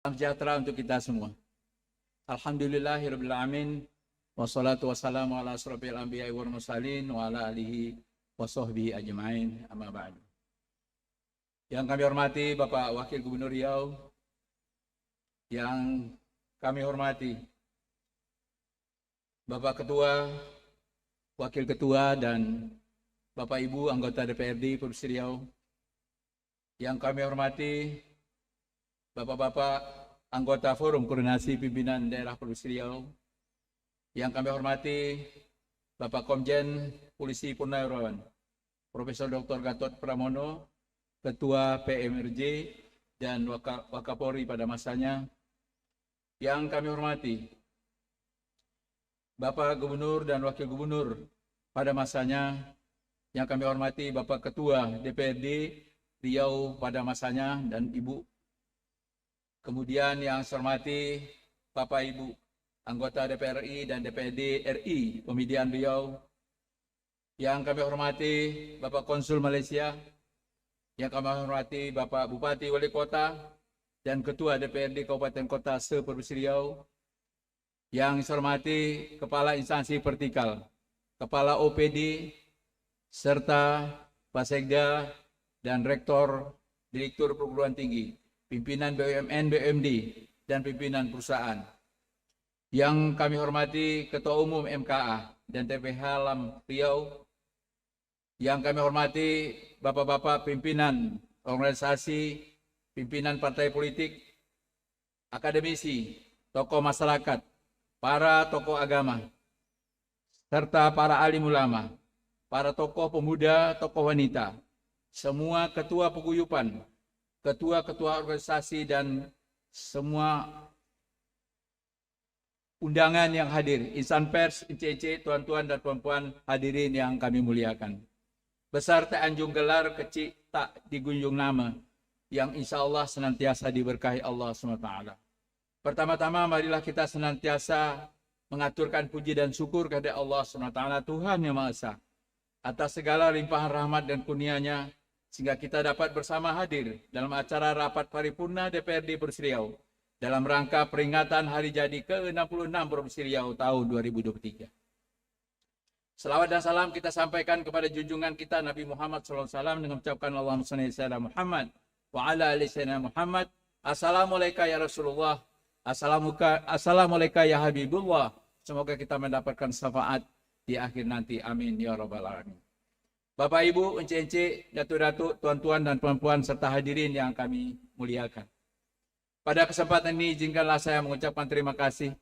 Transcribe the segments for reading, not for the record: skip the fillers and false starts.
Salam sejahtera untuk kita semua. Alhamdulillahirabbil alamin wassalatu wassalamu ala asrofil anbiya'i wal mursalin wa ala alihi wa sahbihi ajma'in amma ba'du. Yang kami hormati Bapak Wakil Gubernur Riau, yang kami hormati Bapak Ketua, Wakil Ketua dan Bapak Ibu anggota DPRD Provinsi Riau, yang kami hormati Bapak-bapak anggota Forum Koordinasi Pimpinan Daerah Provinsi Riau, yang kami hormati Bapak Komjen Polisi Purnawirawan Profesor Dr. Gatot Pramono, Ketua PMRJ dan Wakapolri pada masanya, yang kami hormati Bapak Gubernur dan Wakil Gubernur pada masanya, yang kami hormati Bapak Ketua DPRD Riau pada masanya dan Ibu. Kemudian yang saya hormati Bapak Ibu anggota DPR RI dan DPRD RI Pemilihan Riau, yang kami hormati Bapak Konsul Malaysia, yang kami hormati Bapak Bupati Wali Kota dan Ketua DPRD Kabupaten Kota se-Provinsi Riau, yang saya hormati Kepala Instansi Vertikal, Kepala OPD, serta Basekda dan Rektor Direktur Perguruan Tinggi, pimpinan BUMN, BUMD, dan pimpinan perusahaan. Yang kami hormati Ketua Umum MKA dan TPH LAM Riau, yang kami hormati Bapak-bapak pimpinan organisasi, pimpinan partai politik, akademisi, tokoh masyarakat, para tokoh agama, serta para alim ulama, para tokoh pemuda, tokoh wanita, semua ketua paguyuban, ketua-ketua organisasi dan semua undangan yang hadir, insan pers, ICC, tuan-tuan dan puan-puan hadirin yang kami muliakan. Besar tak anjung gelar, kecil tak digunjung nama, yang insya Allah senantiasa diberkahi Allah SWT. Pertama-tama marilah kita senantiasa mengaturkan puji dan syukur kepada Allah SWT, Tuhan Yang Maha Esa, atas segala limpahan rahmat dan kurnia-Nya, sehingga kita dapat bersama hadir dalam acara rapat paripurna DPRD Provinsi Riau dalam rangka peringatan hari jadi ke-66 Provinsi Riau tahun 2023. Selawat dan salam kita sampaikan kepada junjungan kita Nabi Muhammad SAW dengan mengucapkan Allahumma shalli ala Muhammad wa ala ali sayyidina Muhammad. Assalamualaikum ya Rasulullah, assalamualaikum ya Habibullah. Semoga kita mendapatkan syafaat di akhir nanti. Amin ya rabbal alamin. Bapak, Ibu, ence-ence, datuk-datuk, tuan-tuan dan puan-puan serta hadirin yang kami muliakan. Pada kesempatan ini izinkanlah saya mengucapkan terima kasih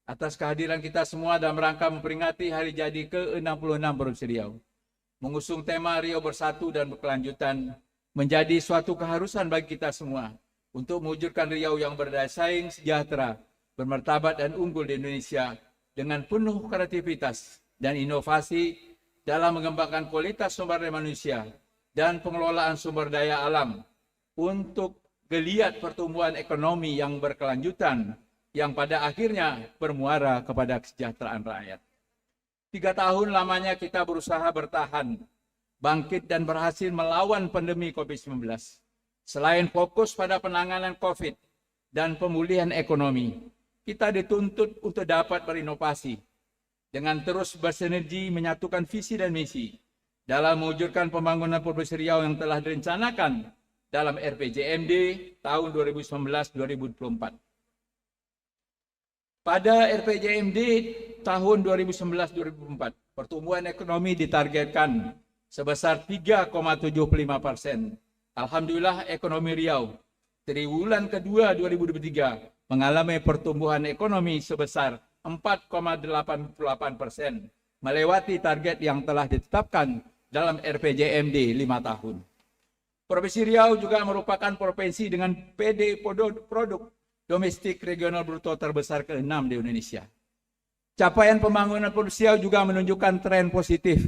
atas kehadiran kita semua dalam rangka memperingati hari jadi ke-66 Provinsi Riau. Mengusung tema Riau Bersatu dan Berkelanjutan menjadi suatu keharusan bagi kita semua untuk mewujudkan Riau yang berdaya saing, sejahtera, bermartabat dan unggul di Indonesia dengan penuh kreativitas dan inovasi dalam mengembangkan kualitas sumber daya manusia dan pengelolaan sumber daya alam untuk geliat pertumbuhan ekonomi yang berkelanjutan yang pada akhirnya bermuara kepada kesejahteraan rakyat. 3 tahun lamanya kita berusaha bertahan, bangkit dan berhasil melawan pandemi COVID-19. Selain fokus pada penanganan COVID dan pemulihan ekonomi, kita dituntut untuk dapat berinovasi dengan terus bersinergi menyatukan visi dan misi dalam mewujudkan pembangunan Provinsi Riau yang telah direncanakan dalam RPJMD tahun 2019-2024. Pada RPJMD tahun 2019-2024, pertumbuhan ekonomi ditargetkan sebesar 3,75%. Alhamdulillah ekonomi Riau triwulan kedua 2023 mengalami pertumbuhan ekonomi sebesar 4,88%, melewati target yang telah ditetapkan dalam RPJMD 5 tahun. Provinsi Riau juga merupakan provinsi dengan PD produk domestik regional bruto terbesar ke-6 di Indonesia. Capaian pembangunan Provinsi Riau juga menunjukkan tren positif,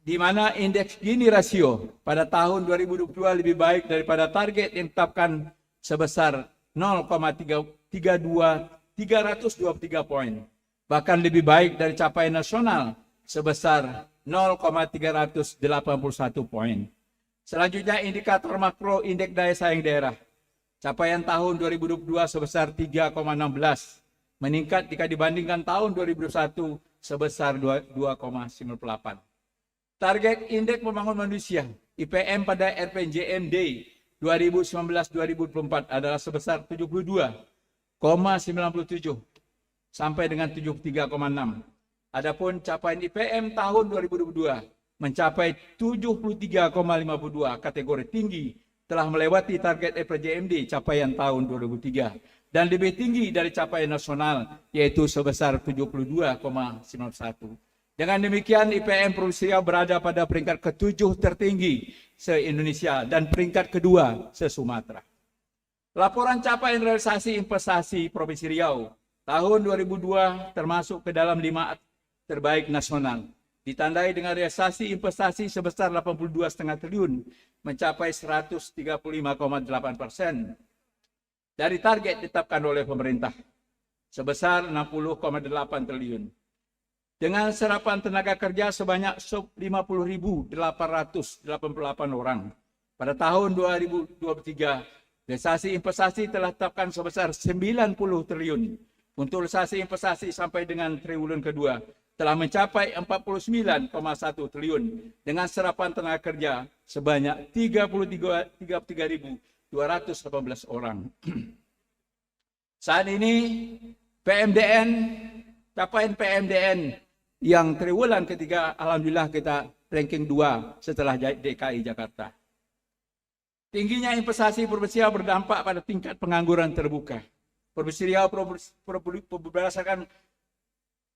di mana indeks Gini rasio pada tahun 2022 lebih baik daripada target yang ditetapkan sebesar 323 poin. Bahkan lebih baik dari capaian nasional sebesar 0,381 poin. Selanjutnya indikator makro indeks daya saing daerah Capaian tahun 2022 sebesar 3,16, meningkat jika dibandingkan tahun 2021 sebesar 2,98. Target Indeks Pembangunan Manusia IPM pada RPJMD 2019-2024 adalah sebesar 72,97 sampai dengan 73,6. Adapun capaian IPM tahun 2022 mencapai 73,52, kategori tinggi, telah melewati target RPJMD capaian tahun 2003 dan lebih tinggi dari capaian nasional yaitu sebesar 72,91. Dengan demikian IPM Provinsi Riau berada pada peringkat ke-7 tertinggi se-Indonesia dan peringkat kedua se-Sumatera. Laporan capaian realisasi investasi Provinsi Riau tahun 2002 termasuk ke dalam 5 terbaik nasional. Ditandai dengan realisasi investasi sebesar 82,5 triliun, mencapai 135,8% dari target ditetapkan oleh pemerintah sebesar 60,8 triliun. Dengan serapan tenaga kerja sebanyak 50.888 orang. Pada tahun 2023, realisasi investasi telah ditetapkan sebesar 90 triliun. Untuk realisasi investasi sampai dengan triwulan kedua telah mencapai 49,1 triliun dengan serapan tenaga kerja sebanyak 33.218 orang. Saat ini capaian PMDN yang triwulan ketiga, alhamdulillah kita ranking 2 setelah DKI Jakarta. Tingginya investasi Provinsi Riau berdampak pada tingkat pengangguran terbuka. Provinsi Riau berdasarkan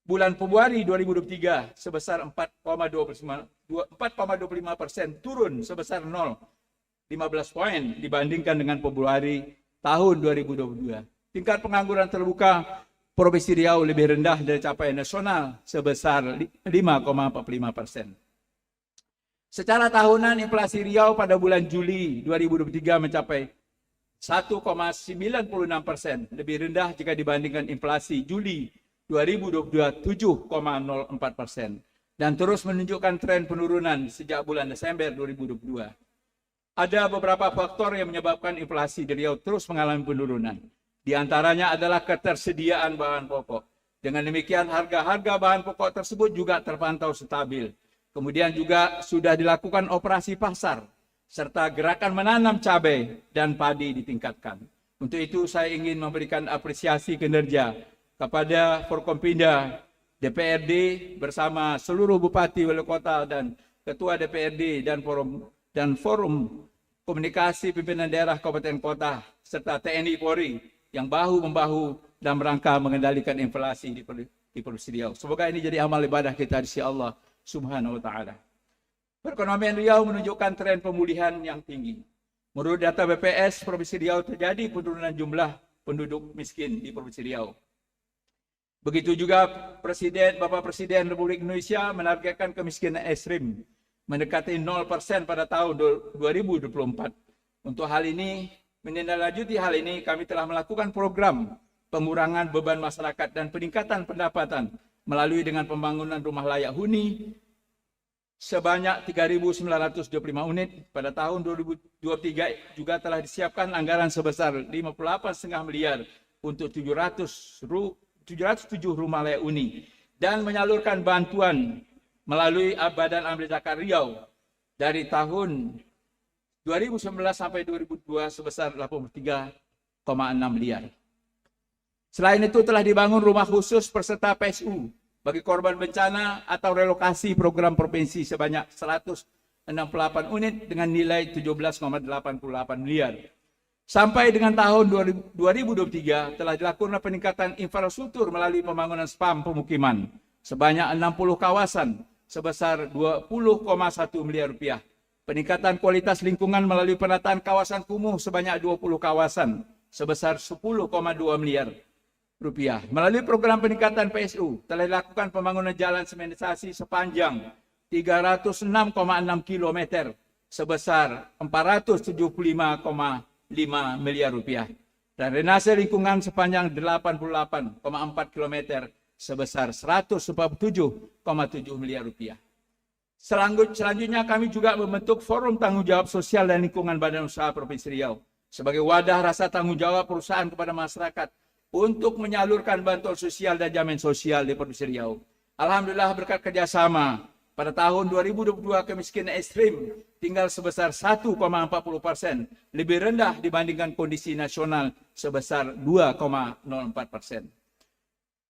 bulan Februari 2023 sebesar 4,25%, turun sebesar 0,15 poin dibandingkan dengan Februari tahun 2022. Tingkat pengangguran terbuka Provinsi Riau lebih rendah dari capaian nasional sebesar 5,45%. Secara tahunan inflasi Riau pada bulan Juli 2023 mencapai 1,96%, lebih rendah jika dibandingkan inflasi Juli 2022 7,04% dan terus menunjukkan tren penurunan sejak bulan Desember 2022. Ada beberapa faktor yang menyebabkan inflasi di Riau terus mengalami penurunan. Di antaranya adalah ketersediaan bahan pokok. Dengan demikian harga-harga bahan pokok tersebut juga terpantau stabil. Kemudian juga sudah dilakukan operasi pasar serta gerakan menanam cabai dan padi ditingkatkan. Untuk itu saya ingin memberikan apresiasi kinerja kepada Forkompinda, DPRD bersama seluruh bupati, wali kota dan ketua DPRD dan forum komunikasi pimpinan daerah kabupaten kota serta TNI Polri yang bahu-membahu dalam rangka mengendalikan inflasi di Provinsi Riau. Semoga ini jadi amal ibadah kita di sisi Allah Subhanahu wa taala. Perekonomian Riau menunjukkan tren pemulihan yang tinggi. Menurut data BPS, Provinsi Riau terjadi penurunan jumlah penduduk miskin di Provinsi Riau. Begitu juga Bapak Presiden Republik Indonesia menargetkan kemiskinan ekstrim mendekati 0% pada tahun 2024. Untuk hal ini, menindaklanjuti hal ini, kami telah melakukan program pengurangan beban masyarakat dan peningkatan pendapatan melalui dengan pembangunan rumah layak huni sebanyak 3.925 unit. Pada tahun 2023 juga telah disiapkan anggaran sebesar 58,5 miliar untuk 707 rumah layak huni dan menyalurkan bantuan melalui Badan Amil Zakat Riau dari tahun 2019 sampai 2002 sebesar 83,6 miliar. Selain itu telah dibangun rumah khusus peserta PSU bagi korban bencana atau relokasi program provinsi sebanyak 168 unit dengan nilai 17,88 miliar. Sampai dengan tahun 2023 telah dilakukan peningkatan infrastruktur melalui pembangunan spam pemukiman sebanyak 60 kawasan sebesar 20,1 miliar rupiah. Peningkatan kualitas lingkungan melalui penataan kawasan kumuh sebanyak 20 kawasan sebesar 10,2 miliar rupiah. Melalui program peningkatan PSU telah dilakukan pembangunan jalan sementisasi sepanjang 306,6 km sebesar 475,5 miliar rupiah dan renase lingkungan sepanjang 88,4 km sebesar 147,7 miliar rupiah. Selanjutnya kami juga membentuk forum tanggung jawab sosial dan lingkungan Badan Usaha Provinsi Riau sebagai wadah rasa tanggung jawab perusahaan kepada masyarakat untuk menyalurkan bantuan sosial dan jaminan sosial di Provinsi Riau. Alhamdulillah berkat kerjasama, pada tahun 2022 kemiskinan ekstrim tinggal sebesar 1,40%, lebih rendah dibandingkan kondisi nasional sebesar 2,04%.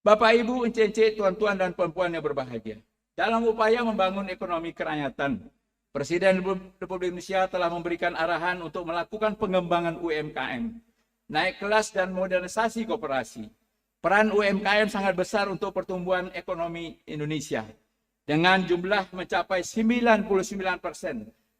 Bapak, Ibu, Encik-encik, tuan-tuan dan puan-puan yang berbahagia, dalam upaya membangun ekonomi kerakyatan, Presiden Republik Indonesia telah memberikan arahan untuk melakukan pengembangan UMKM, naik kelas dan modernisasi koperasi. Peran UMKM sangat besar untuk pertumbuhan ekonomi Indonesia, dengan jumlah mencapai 99%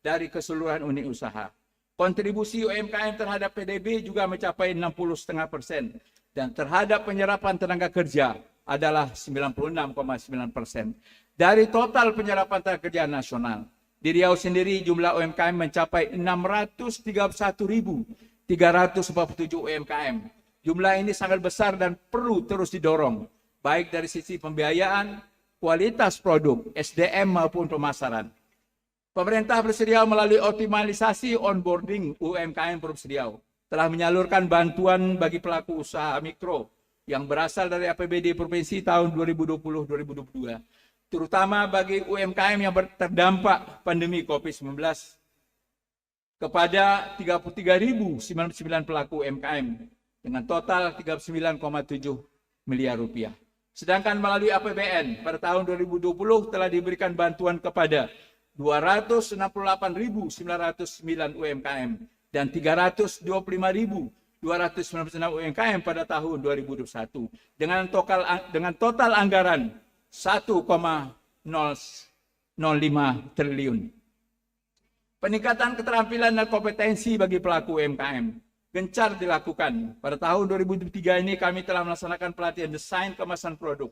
dari keseluruhan unit usaha. Kontribusi UMKM terhadap PDB juga mencapai 60,5%, dan terhadap penyerapan tenaga kerja adalah 96,9%. Dari total penyerapan tenaga kerja nasional, di Riau sendiri jumlah UMKM mencapai 631.347 UMKM. Jumlah ini sangat besar dan perlu terus didorong, baik dari sisi pembiayaan, kualitas produk, SDM maupun pemasaran. Pemerintah Provinsi Riau melalui optimalisasi onboarding UMKM Provinsi Riau telah menyalurkan bantuan bagi pelaku usaha mikro yang berasal dari APBD Provinsi tahun 2020-2022. Terutama bagi UMKM yang terdampak pandemi COVID-19 kepada 33.099 pelaku UMKM dengan total 39,7 miliar rupiah. Sedangkan melalui APBN pada tahun 2020 telah diberikan bantuan kepada 268.909 UMKM dan 325.296 UMKM pada tahun 2021 dengan total anggaran 1,005 triliun. Peningkatan keterampilan dan kompetensi bagi pelaku UMKM gencar dilakukan. Pada tahun 2023 ini kami telah melaksanakan pelatihan desain kemasan produk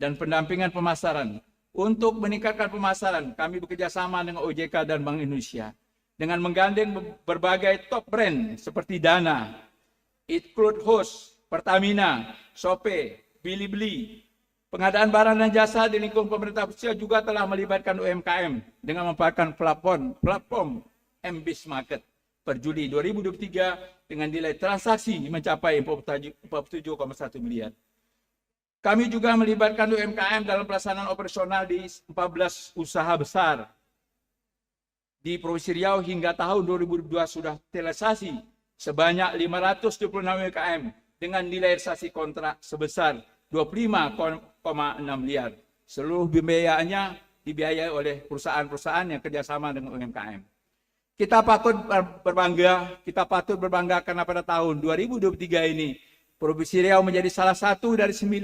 dan pendampingan pemasaran. Untuk meningkatkan pemasaran, kami bekerjasama dengan OJK dan Bank Indonesia dengan menggandeng berbagai top brand seperti Dana, Include Host, Pertamina, Shopee, Bilibili. Pengadaan barang dan jasa di lingkungan pemerintah pusat juga telah melibatkan UMKM dengan memanfaatkan platform MBIS Market per Juli 2023 dengan nilai transaksi mencapai 47,1 miliar. Kami juga melibatkan UMKM dalam pelaksanaan operasional di 14 usaha besar di Provinsi Riau hingga tahun 2022 sudah terrealisasi sebanyak 526 UMKM dengan nilai realisasi kontrak sebesar 25,6 miliar. Seluruh pembiayaannya dibiayai oleh perusahaan-perusahaan yang kerjasama dengan UMKM. Kita patut berbangga karena pada tahun 2023 ini Provinsi Riau menjadi salah satu dari 9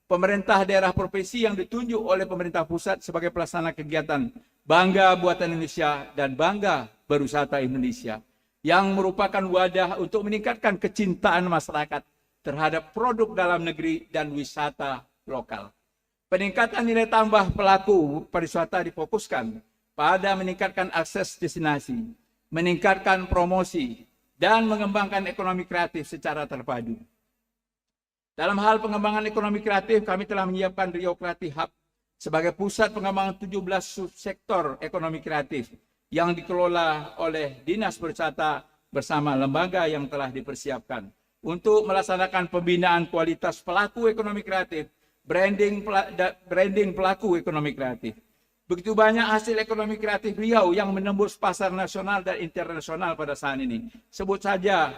pemerintah daerah provinsi yang ditunjuk oleh pemerintah pusat sebagai pelaksana kegiatan Bangga Buatan Indonesia dan Bangga Berwisata Indonesia, yang merupakan wadah untuk meningkatkan kecintaan masyarakat terhadap produk dalam negeri dan wisata lokal. Peningkatan nilai tambah pelaku pariwisata difokuskan pada meningkatkan akses destinasi, meningkatkan promosi, dan mengembangkan ekonomi kreatif secara terpadu. Dalam hal pengembangan ekonomi kreatif, kami telah menyiapkan Riau Creative Hub sebagai pusat pengembangan 17 subsektor ekonomi kreatif yang dikelola oleh Dinas Pariwisata bersama lembaga yang telah dipersiapkan untuk melaksanakan pembinaan kualitas pelaku ekonomi kreatif, branding pelaku ekonomi kreatif. Begitu banyak hasil ekonomi kreatif Riau yang menembus pasar nasional dan internasional pada saat ini. Sebut saja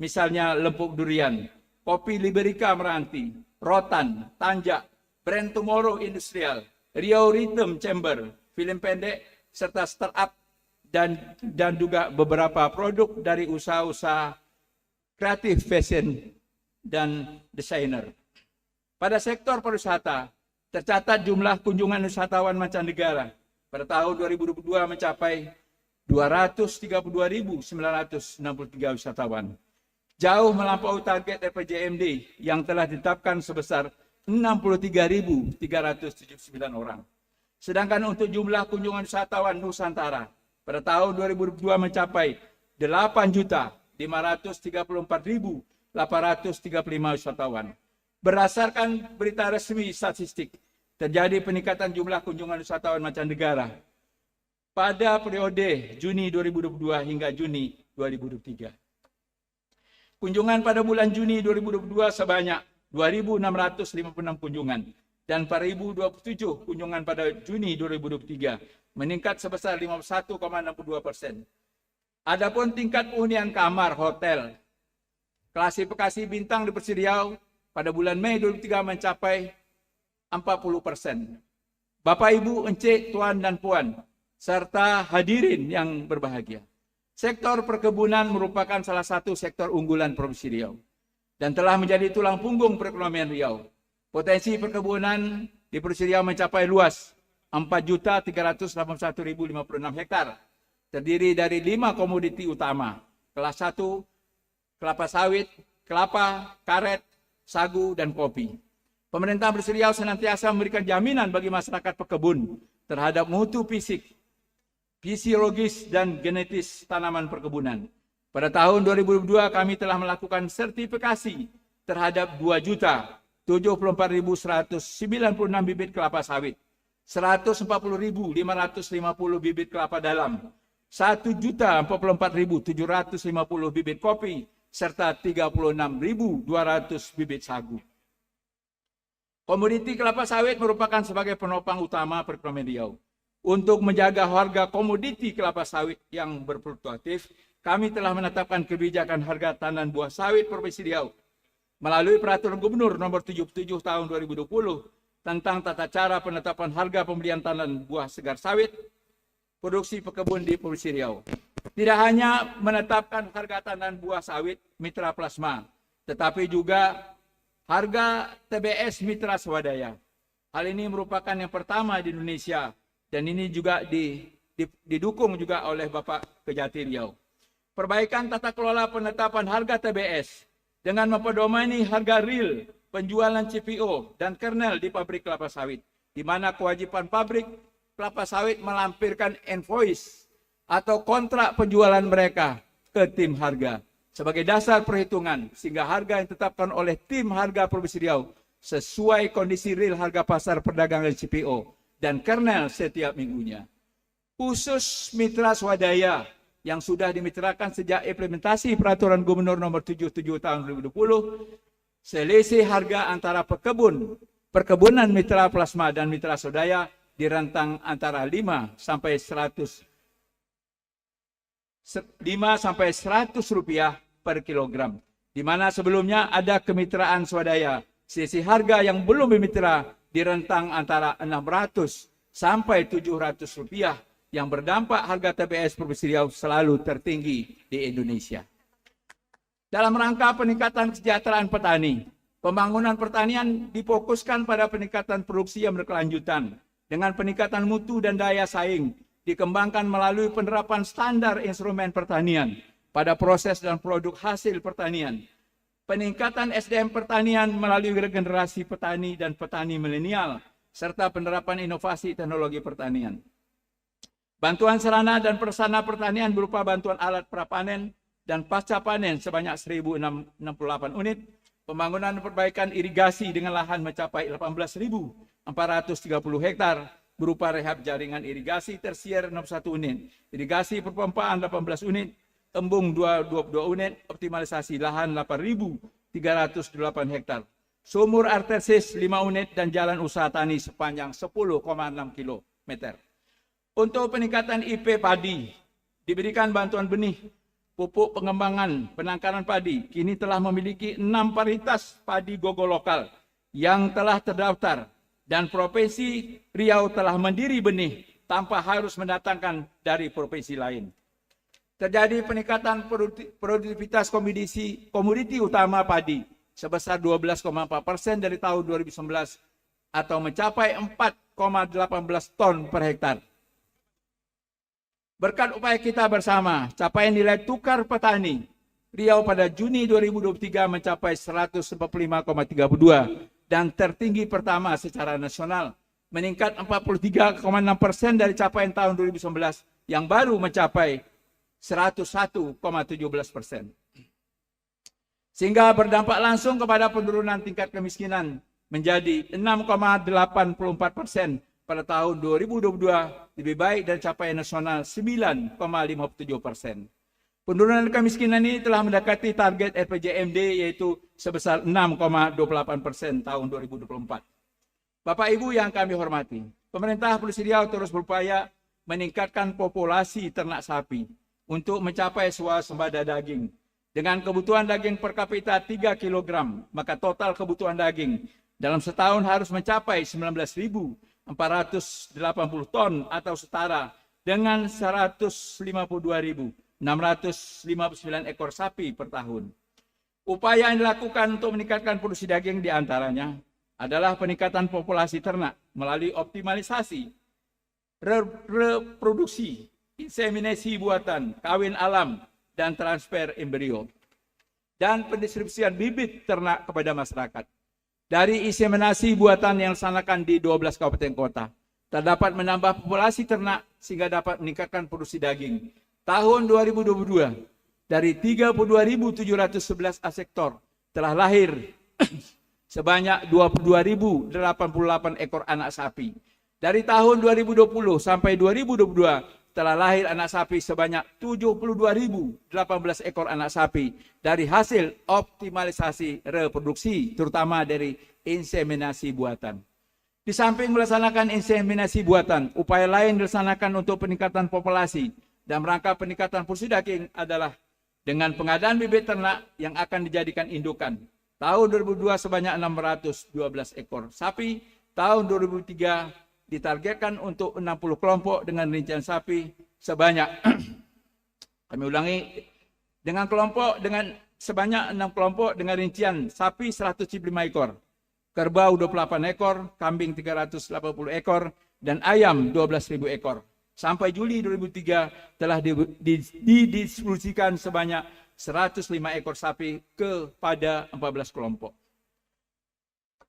misalnya Lempuk Durian, Kopi Liberica Meranti, Rotan, Tanjak, Brand Tomorrow Industrial, Riau Rhythm Chamber, film pendek, serta startup dan juga beberapa produk dari usaha-usaha kreatif fashion dan desainer. Pada sektor pariwisata, tercatat jumlah kunjungan wisatawan mancanegara pada tahun 2022 mencapai 232.963 wisatawan. Jauh melampaui target RPJMD yang telah ditetapkan sebesar 63.379 orang. Sedangkan untuk jumlah kunjungan wisatawan Nusantara pada tahun 2022 mencapai 8.534.835 wisatawan. Berdasarkan berita resmi statistik, terjadi peningkatan jumlah kunjungan wisatawan mancanegara pada periode Juni 2022 hingga Juni 2023. Kunjungan pada bulan Juni 2022 sebanyak 2.656 kunjungan dan 4.027 kunjungan pada Juni 2023, meningkat sebesar 51,62%. Adapun tingkat penghunian kamar hotel klasifikasi bintang di Provinsi Riau pada bulan Mei 2023 mencapai 40%. Bapak, Ibu, Encik, Tuan, dan Puan, serta hadirin yang berbahagia. Sektor perkebunan merupakan salah satu sektor unggulan Provinsi Riau dan telah menjadi tulang punggung perekonomian Riau. Potensi perkebunan di Provinsi Riau mencapai luas 4.381.056 hektar, terdiri dari 5 komoditi utama, kelas 1, kelapa sawit, kelapa, karet, sagu, dan kopi. Pemerintah Provinsi Riau senantiasa memberikan jaminan bagi masyarakat pekebun terhadap mutu fisik, fisiologis, dan genetis tanaman perkebunan. Pada tahun 2022 kami telah melakukan sertifikasi terhadap 2.074.196 bibit kelapa sawit, 140.550 bibit kelapa dalam, 1.044.750 bibit kopi, serta 36.200 bibit sagu. Komoditi kelapa sawit merupakan sebagai penopang utama perekonomian Riau. Untuk menjaga harga komoditi kelapa sawit yang berfluktuatif, kami telah menetapkan kebijakan harga tanaman buah sawit Provinsi Riau melalui Peraturan Gubernur Nomor 77 Tahun 2020 tentang tata cara penetapan harga pembelian tanaman buah segar sawit produksi pekebun di Provinsi Riau. Tidak hanya menetapkan harga tanaman buah sawit mitra plasma, tetapi juga harga TBS mitra swadaya. Hal ini merupakan yang pertama di Indonesia dan ini juga didukung juga oleh Bapak Kejati Riau. Perbaikan tata kelola penetapan harga TBS dengan mempedomani harga real penjualan CPO dan kernel di pabrik kelapa sawit, di mana kewajiban pabrik kelapa sawit melampirkan invoice atau kontrak penjualan mereka ke tim harga sebagai dasar perhitungan, sehingga harga yang ditetapkan oleh tim harga Provinsi Riau sesuai kondisi real harga pasar perdagangan CPO dan kernel setiap minggunya. Khusus mitra swadaya yang sudah dimitrakan sejak implementasi Peraturan Gubernur Nomor 77 Tahun 2020, selisih harga antara perkebunan mitra plasma dan mitra swadaya di rentang antara 5 sampai 100 rupiah per kilogram, di mana sebelumnya ada kemitraan swadaya. Selisih harga yang belum dimitra di rentang antara 600 sampai 700 rupiah, yang berdampak harga TBS Provinsi Riau selalu tertinggi di Indonesia. Dalam rangka peningkatan kesejahteraan petani, pembangunan pertanian difokuskan pada peningkatan produksi yang berkelanjutan dengan peningkatan mutu dan daya saing, dikembangkan melalui penerapan standar instrumen pertanian pada proses dan produk hasil pertanian, peningkatan SDM pertanian melalui regenerasi petani dan petani milenial, serta penerapan inovasi teknologi pertanian. Bantuan sarana dan prasarana pertanian berupa bantuan alat prapanen dan pasca panen sebanyak 1.068 unit, pembangunan dan perbaikan irigasi dengan lahan mencapai 18.430 hektar, berupa rehab jaringan irigasi tersier 61 unit, irigasi perpompaan 18 unit, embung 22 unit, optimalisasi lahan 8.308 hektar, sumur artesis 5 unit, dan jalan usaha tani sepanjang 10,6 km. Untuk peningkatan IP padi, diberikan bantuan benih, pupuk pengembangan, penangkaran padi, kini telah memiliki 6 varietas padi gogo lokal yang telah terdaftar, dan Provinsi Riau telah mendiri benih tanpa harus mendatangkan dari provinsi lain. Terjadi peningkatan produktivitas komoditi utama padi sebesar 12,4% dari tahun 2019 atau mencapai 4,18 ton per hektar. Berkat upaya kita bersama, capaian nilai tukar petani Riau pada Juni 2023 mencapai 145,32 dan tertinggi pertama secara nasional, meningkat 43,6% dari capaian tahun 2019 yang baru mencapai 101,17%. Sehingga berdampak langsung kepada penurunan tingkat kemiskinan menjadi 6,84% pada tahun 2022, lebih baik dari capaian nasional 9,57%. Penurunan kemiskinan ini telah mendekati target RPJMD yaitu sebesar 6,28% tahun 2024. Bapak Ibu yang kami hormati, pemerintah Provinsi Riau terus berupaya meningkatkan populasi ternak sapi untuk mencapai swasembada daging. Dengan kebutuhan daging per kapita 3 kg, maka total kebutuhan daging dalam setahun harus mencapai 19.480 ton atau setara dengan 152.659 ekor sapi per tahun. Upaya yang dilakukan untuk meningkatkan produksi daging diantaranya adalah peningkatan populasi ternak melalui optimalisasi, reproduksi, inseminasi buatan, kawin alam, dan transfer embrio, dan pendistribusian bibit ternak kepada masyarakat. Dari inseminasi buatan yang dilaksanakan di 12 kabupaten kota, terdapat menambah populasi ternak sehingga dapat meningkatkan produksi daging. Tahun 2022, dari 32.711 asektor telah lahir sebanyak 22.088 ekor anak sapi. Dari tahun 2020 sampai 2022 telah lahir anak sapi sebanyak 72.018 ekor anak sapi dari hasil optimalisasi reproduksi, terutama dari inseminasi buatan. Di samping melaksanakan inseminasi buatan, upaya lain dilaksanakan untuk peningkatan populasi dan rangka peningkatan produksi daging adalah dengan pengadaan bibit ternak yang akan dijadikan indukan. Tahun 2002 sebanyak 612 ekor sapi, tahun 2003 ditargetkan untuk 60 kelompok dengan rincian sapi sebanyak kami ulangi, dengan sebanyak 6 kelompok dengan rincian sapi 175 ekor, kerbau 28 ekor, kambing 380 ekor, dan ayam 12.000 ekor. Sampai Juli 2003 telah didistribusikan sebanyak 105 ekor sapi kepada 14 kelompok.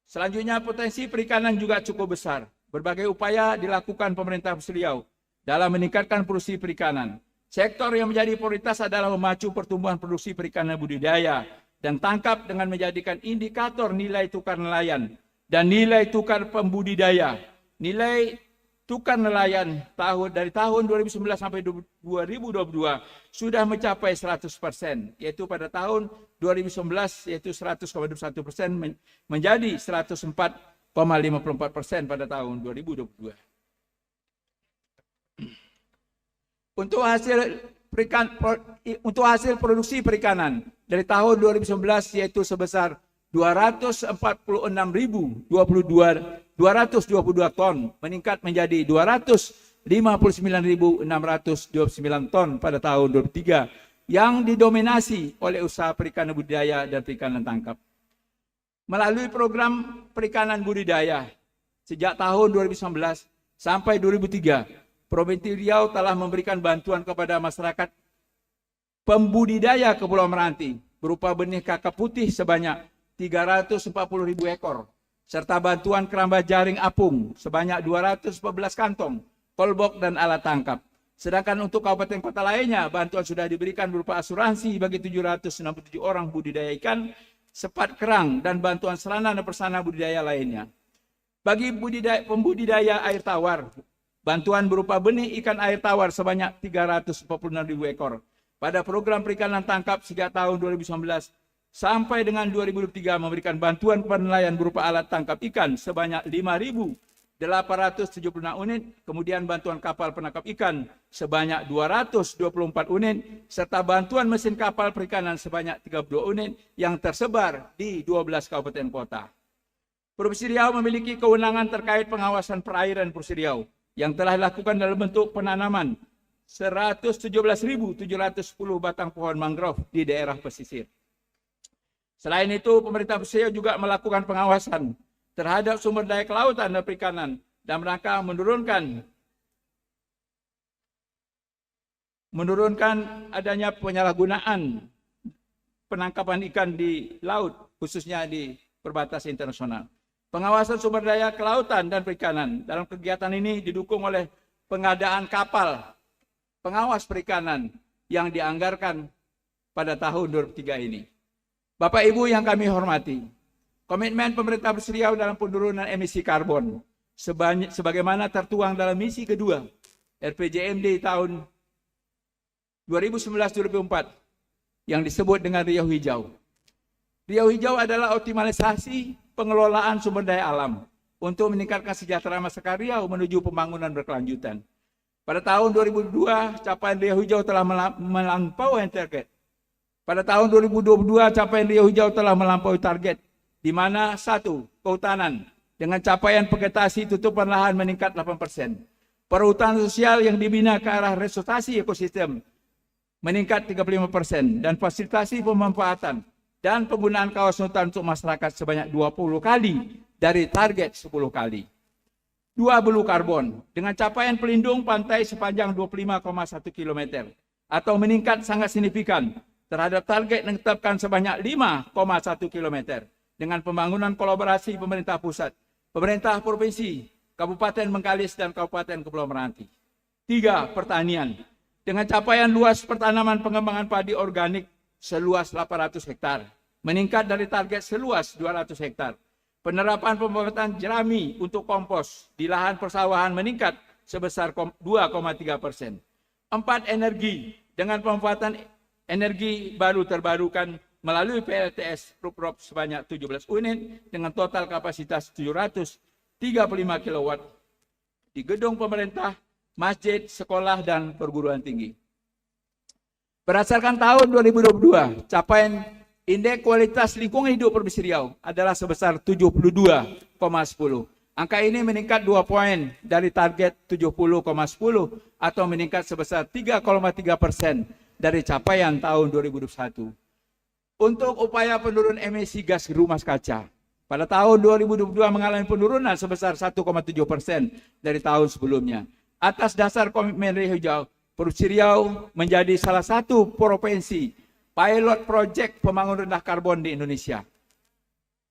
Selanjutnya, potensi perikanan juga cukup besar. Berbagai upaya dilakukan pemerintah Provinsi Riau dalam meningkatkan produksi perikanan. Sektor yang menjadi prioritas adalah memacu pertumbuhan produksi perikanan budidaya dan tangkap dengan menjadikan indikator nilai tukar nelayan dan nilai tukar pembudidaya. Nilai tukar nelayan dari tahun 2019 sampai 2022 sudah mencapai 100%, yaitu pada tahun 2019 yaitu 100,21% menjadi 104,54% pada tahun 2022. Untuk hasil produksi perikanan dari tahun 2019 yaitu sebesar 246.222 ton meningkat menjadi 259.629 ton pada tahun 2023 yang didominasi oleh usaha perikanan budidaya dan perikanan tangkap. Melalui program perikanan budidaya sejak tahun 2019 sampai 2003, Provinsi Riau telah memberikan bantuan kepada masyarakat pembudidaya Kepulauan Meranti berupa benih kakap putih sebanyak 340.000 ekor, serta bantuan keramba jaring apung sebanyak 214 kantong, kolbok dan alat tangkap. Sedangkan untuk kabupaten kota lainnya, bantuan sudah diberikan berupa asuransi bagi 767 orang budidaya ikan, sepat kerang, dan bantuan sarana dan prasarana budidaya lainnya. Bagi pembudidaya air tawar, bantuan berupa benih ikan air tawar sebanyak 346.000 ekor. Pada program perikanan tangkap sejak tahun 2019 sampai dengan 2023 memberikan bantuan kepada nelayan berupa alat tangkap ikan sebanyak 5.876 unit, kemudian bantuan kapal penangkap ikan sebanyak 224 unit, serta bantuan mesin kapal perikanan sebanyak 32 unit yang tersebar di 12 kabupaten kota. Provinsi Riau memiliki kewenangan terkait pengawasan perairan Provinsi Riau yang telah dilakukan dalam bentuk penanaman 117.710 batang pohon mangrove di daerah pesisir. Selain itu, pemerintah Provinsi Riau juga melakukan pengawasan terhadap sumber daya kelautan dan perikanan dan rangka menurunkan adanya penyalahgunaan penangkapan ikan di laut, khususnya di perbatasan internasional. Pengawasan sumber daya kelautan dan perikanan dalam kegiatan ini didukung oleh pengadaan kapal pengawas perikanan yang dianggarkan pada tahun 2003 ini. Bapak Ibu yang kami hormati, komitmen pemerintah Provinsi Riau dalam penurunan emisi karbon sebagaimana tertuang dalam misi kedua RPJMD tahun 2019-2024 yang disebut dengan Riau Hijau. Riau Hijau adalah optimalisasi pengelolaan sumber daya alam untuk meningkatkan sejahtera masyarakat Riau menuju pembangunan berkelanjutan. Pada tahun 2002, capaian Riau Hijau telah melampaui target. Pada tahun 2022, capaian Riau Hijau telah melampaui target, di mana 1. Kehutanan, dengan capaian vegetasi tutupan lahan meningkat 8%. Perhutanan sosial yang dibina ke arah restorasi ekosistem meningkat 35%, dan fasilitasi pemanfaatan dan penggunaan kawasan hutan untuk masyarakat sebanyak 20 kali dari target 10 kali. 2. Blue Carbon, dengan capaian pelindung pantai sepanjang 25,1 km atau meningkat sangat signifikan terhadap target yang ditetapkan sebanyak 5,1 km dengan pembangunan kolaborasi pemerintah pusat, pemerintah provinsi, Kabupaten Bengkalis, dan Kabupaten Kepulauan Meranti. 3. Pertanian, dengan capaian luas pertanaman pengembangan padi organik seluas 800 hektar, meningkat dari target seluas 200 hektar. Penerapan pembuatan jerami untuk kompos di lahan persawahan meningkat sebesar 2,3%. 4. Energi, dengan pemanfaatan energi baru terbarukan melalui PLTS Prop sebanyak 17 unit dengan total kapasitas 735 kW di gedung pemerintah, masjid, sekolah, dan perguruan tinggi. Berdasarkan tahun 2022, capaian Indeks Kualitas Lingkungan Hidup Provinsi Riau adalah sebesar 72,10. Angka ini meningkat 2 poin dari target 70,10 atau meningkat sebesar 3,3% dari capaian tahun 2021. Untuk upaya penurunan emisi gas rumah kaca, pada tahun 2022 mengalami penurunan sebesar 1,7% dari tahun sebelumnya. Atas dasar komitmen Riau Hijau, Provinsi Riau menjadi salah satu provinsi pilot project pembangunan rendah karbon di Indonesia.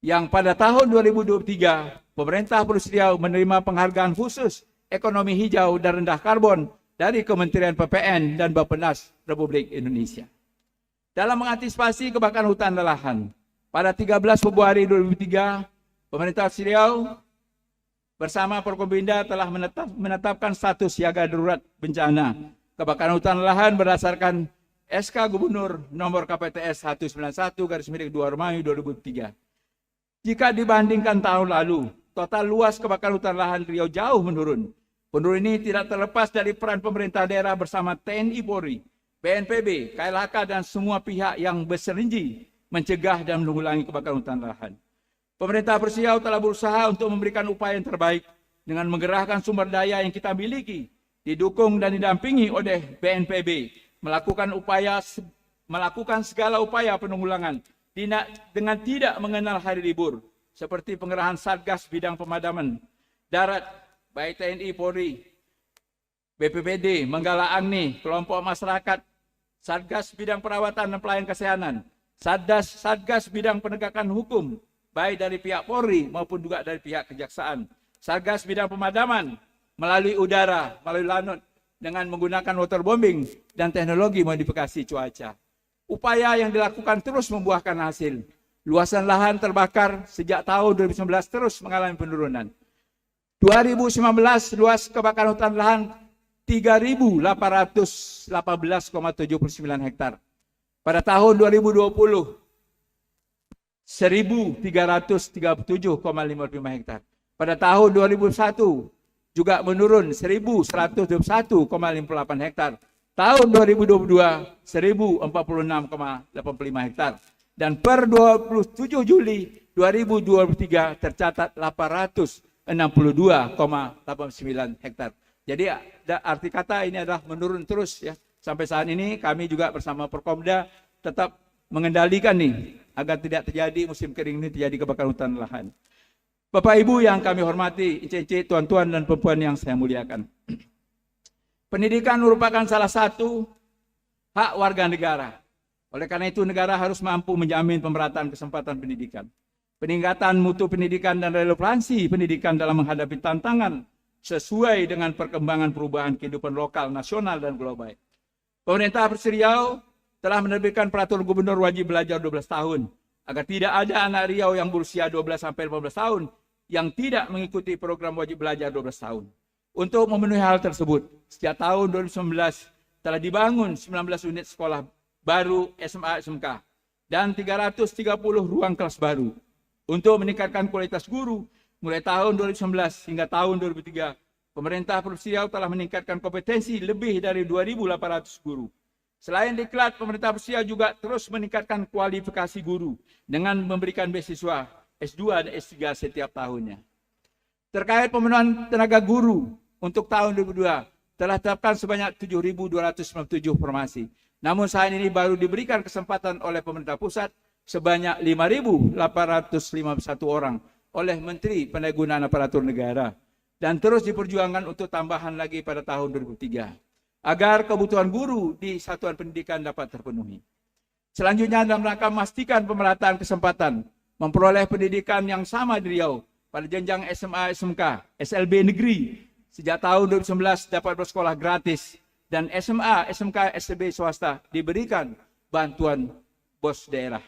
Yang pada tahun 2023, pemerintah Provinsi Riau menerima penghargaan khusus ekonomi hijau dan rendah karbon dari Kementerian PPN dan Bappenas Republik Indonesia. Dalam mengantisipasi kebakaran hutan dan lahan, pada 13 Februari 2003, pemerintah Provinsi Riau bersama Forkompinda telah menetapkan status siaga darurat bencana kebakaran hutan dan lahan berdasarkan SK Gubernur nomor KPTS 191/2 Mei 2003. Jika dibandingkan tahun lalu, total luas kebakaran hutan lahan Riau jauh menurun. Penurunan ini tidak terlepas dari peran pemerintah daerah bersama TNI Polri, BNPB, KLHK, dan semua pihak yang bersinergi mencegah dan menanggulangi kebakaran hutan lahan. Pemerintah Provinsi Riau telah berusaha untuk memberikan upaya yang terbaik dengan menggerahkan sumber daya yang kita miliki, didukung dan didampingi oleh BNPB, melakukan segala upaya penanggulangan dengan tidak mengenal hari libur, seperti pengerahan Satgas bidang pemadaman darat, baik TNI, Polri, BPBD, Menggala Agni, kelompok masyarakat, Satgas bidang perawatan dan pelayanan kesehatan, Satgas bidang penegakan hukum, baik dari pihak Polri maupun juga dari pihak kejaksaan, Satgas bidang pemadaman melalui udara, melalui lanut, dengan menggunakan waterbombing dan teknologi modifikasi cuaca. Upaya yang dilakukan terus membuahkan hasil. Luasan lahan terbakar sejak tahun 2019 terus mengalami penurunan. 2019 luas kebakaran hutan lahan 3.818,79 hektar. Pada tahun 2020 1.337,55 hektar. Pada tahun 2001 juga menurun 1.121,58 hektar. Tahun 2022 1.046,85 hektar. Dan per 27 Juli 2023 tercatat 862,89 hektar. Jadi arti kata ini adalah menurun terus ya. Sampai saat ini kami juga bersama Forkompinda tetap mengendalikan nih agar tidak terjadi musim kering ini terjadi kebakaran hutan lahan. Bapak Ibu yang kami hormati, Cici, tuan-tuan dan perempuan yang saya muliakan. Pendidikan merupakan salah satu hak warga negara. Oleh karena itu negara harus mampu menjamin pemerataan kesempatan pendidikan. Peningkatan mutu pendidikan dan relevansi pendidikan dalam menghadapi tantangan sesuai dengan perkembangan perubahan kehidupan lokal, nasional, dan global. Pemerintah Provinsi Riau telah menerbitkan peraturan gubernur wajib belajar 12 tahun agar tidak ada anak Riau yang berusia 12 sampai 15 tahun yang tidak mengikuti program wajib belajar 12 tahun. Untuk memenuhi hal tersebut, sejak tahun 2019 telah dibangun 19 unit sekolah baru SMA SMK dan 330 ruang kelas baru. Untuk meningkatkan kualitas guru, mulai tahun 2019 hingga tahun 2003, pemerintah Provinsi Riau telah meningkatkan kompetensi lebih dari 2.800 guru. Selain diklat, pemerintah Provinsi Riau juga terus meningkatkan kualifikasi guru dengan memberikan beasiswa S2 dan S3 setiap tahunnya. Terkait pemenuhan tenaga guru untuk tahun 2002, telah tetapkan sebanyak 7.297 formasi. Namun saat ini baru diberikan kesempatan oleh pemerintah pusat sebanyak 5.851 orang oleh Menteri Pendayagunaan Aparatur Negara dan terus diperjuangkan untuk tambahan lagi pada tahun 2003 agar kebutuhan guru di satuan pendidikan dapat terpenuhi. Selanjutnya dalam rangka memastikan pemerataan kesempatan memperoleh pendidikan yang sama di Riau pada jenjang SMA, SMK, SLB negeri sejak tahun 2011 dapat bersekolah gratis dan SMA, SMK, SLB swasta diberikan bantuan BOS daerah.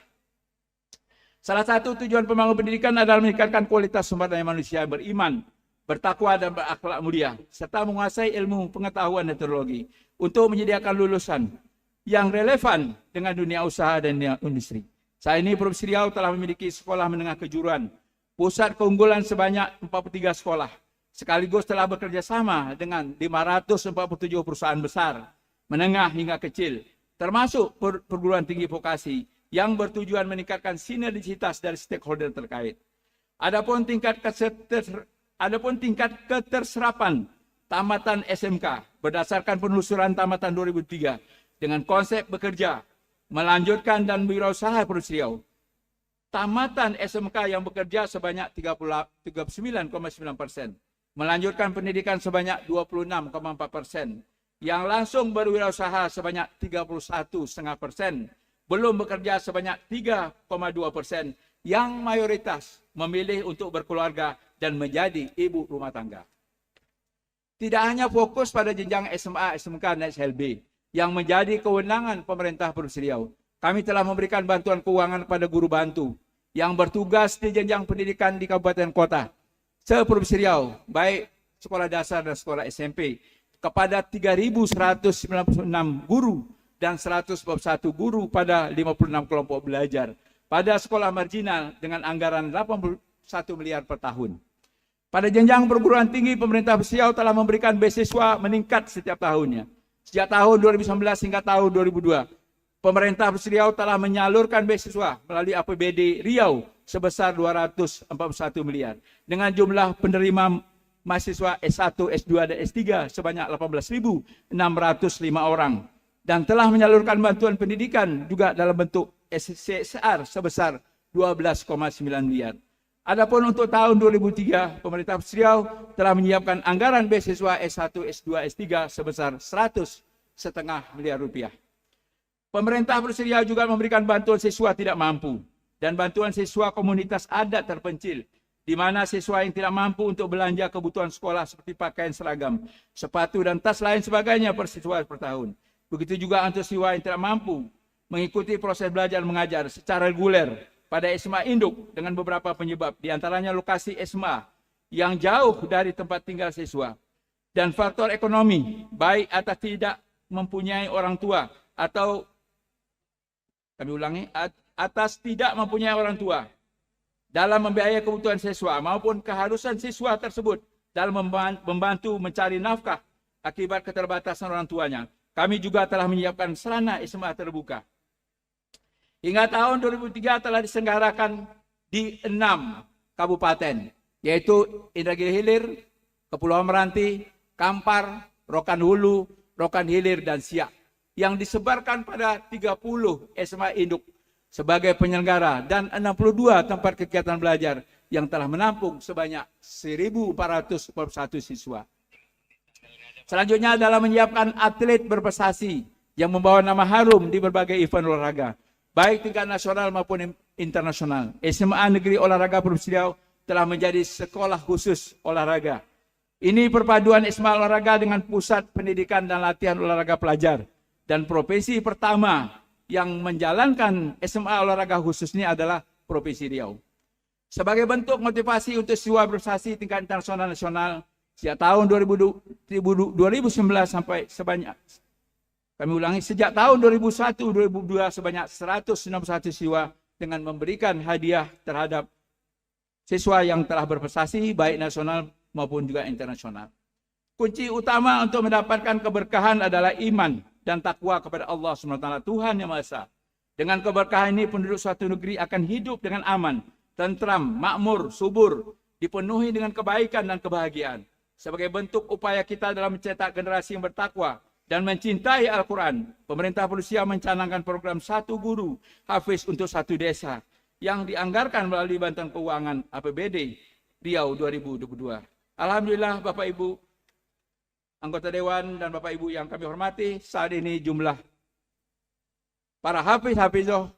Salah satu tujuan pembangunan pendidikan adalah meningkatkan kualitas sumber daya manusia yang beriman, bertakwa dan berakhlak mulia, serta menguasai ilmu pengetahuan dan teknologi untuk menyediakan lulusan yang relevan dengan dunia usaha dan dunia industri. Saat ini Provinsi Riau telah memiliki sekolah menengah kejuruan, pusat keunggulan sebanyak 43 sekolah, sekaligus telah bekerja sama dengan 547 perusahaan besar, menengah hingga kecil, termasuk perguruan tinggi vokasi yang bertujuan meningkatkan sinergisitas dari stakeholder terkait. Adapun tingkat keterserapan tamatan SMK berdasarkan penelusuran tamatan 2003 dengan konsep bekerja, melanjutkan dan berwirausaha Provinsi Riau. Tamatan SMK yang bekerja sebanyak 39,9%, melanjutkan pendidikan sebanyak 26,4%, yang langsung berwirausaha sebanyak 31,5%, belum bekerja sebanyak 3,2%, yang mayoritas memilih untuk berkeluarga dan menjadi ibu rumah tangga. Tidak hanya fokus pada jenjang SMA, SMK, dan SLB yang menjadi kewenangan pemerintah Provinsi Riau, kami telah memberikan bantuan keuangan pada guru bantu yang bertugas di jenjang pendidikan di kabupaten kota se-Provinsi Riau, baik sekolah dasar dan sekolah SMP, kepada 3.196 guru dan 141 guru pada 56 kelompok belajar pada sekolah marginal dengan anggaran 81 miliar per tahun. Pada jenjang perguruan tinggi, pemerintah Provinsi Riau telah memberikan beasiswa meningkat setiap tahunnya. Sejak tahun 2019 hingga tahun 2002, pemerintah Provinsi Riau telah menyalurkan beasiswa melalui APBD Riau sebesar 241 miliar dengan jumlah penerima mahasiswa S1, S2, dan S3 sebanyak 18.605 orang dan telah menyalurkan bantuan pendidikan juga dalam bentuk CSR sebesar 12,9 miliar. Adapun untuk tahun 2003, pemerintah Provinsi Riau telah menyiapkan anggaran beasiswa S1, S2, S3 sebesar 100,5 miliar rupiah. Pemerintah Provinsi Riau juga memberikan bantuan siswa tidak mampu dan bantuan siswa komunitas adat terpencil, di mana siswa yang tidak mampu untuk belanja kebutuhan sekolah seperti pakaian seragam, sepatu, dan tas lain sebagainya per siswa per tahun. Begitu juga untuk siswa yang tidak mampu mengikuti proses belajar mengajar secara reguler pada SMA induk dengan beberapa penyebab, diantaranya lokasi SMA yang jauh dari tempat tinggal siswa dan faktor ekonomi, baik atas tidak mempunyai orang tua atau atas tidak mempunyai orang tua dalam membiayai kebutuhan siswa maupun keharusan siswa tersebut dalam membantu mencari nafkah akibat keterbatasan orang tuanya. Kami juga telah menyiapkan sarana SMA terbuka. Hingga tahun 2003 telah diselenggarakan di 6 kabupaten, yaitu Indragiri Hilir, Kepulauan Meranti, Kampar, Rokan Hulu, Rokan Hilir, dan Siak, yang disebarkan pada 30 SMA induk sebagai penyelenggara dan 62 tempat kegiatan belajar yang telah menampung sebanyak 1.441 siswa. Selanjutnya adalah menyiapkan atlet berprestasi yang membawa nama harum di berbagai event olahraga, baik tingkat nasional maupun internasional. SMA Negeri Olahraga Provinsi Riau telah menjadi sekolah khusus olahraga. Ini perpaduan SMA olahraga dengan pusat pendidikan dan latihan olahraga pelajar. Dan provinsi pertama yang menjalankan SMA olahraga khusus ini adalah Provinsi Riau. Sebagai bentuk motivasi untuk siswa berprestasi tingkat internasional nasional, sejak tahun 2019 sampai Kami ulangi, sejak tahun 2001-2002 sebanyak 161 siswa dengan memberikan hadiah terhadap siswa yang telah berprestasi baik nasional maupun juga internasional. Kunci utama untuk mendapatkan keberkahan adalah iman dan takwa kepada Allah SWT, Tuhan Yang Maha Esa. Dengan keberkahan ini penduduk suatu negeri akan hidup dengan aman, tentram, makmur, subur, dipenuhi dengan kebaikan dan kebahagiaan. Sebagai bentuk upaya kita dalam mencetak generasi yang bertakwa dan mencintai Al-Quran, pemerintah Prussia mencanangkan program satu guru hafiz untuk satu desa yang dianggarkan melalui bantuan keuangan APBD Riau 2022. Alhamdulillah Bapak Ibu anggota Dewan dan Bapak Ibu yang kami hormati, saat ini jumlah para hafiz-hafizah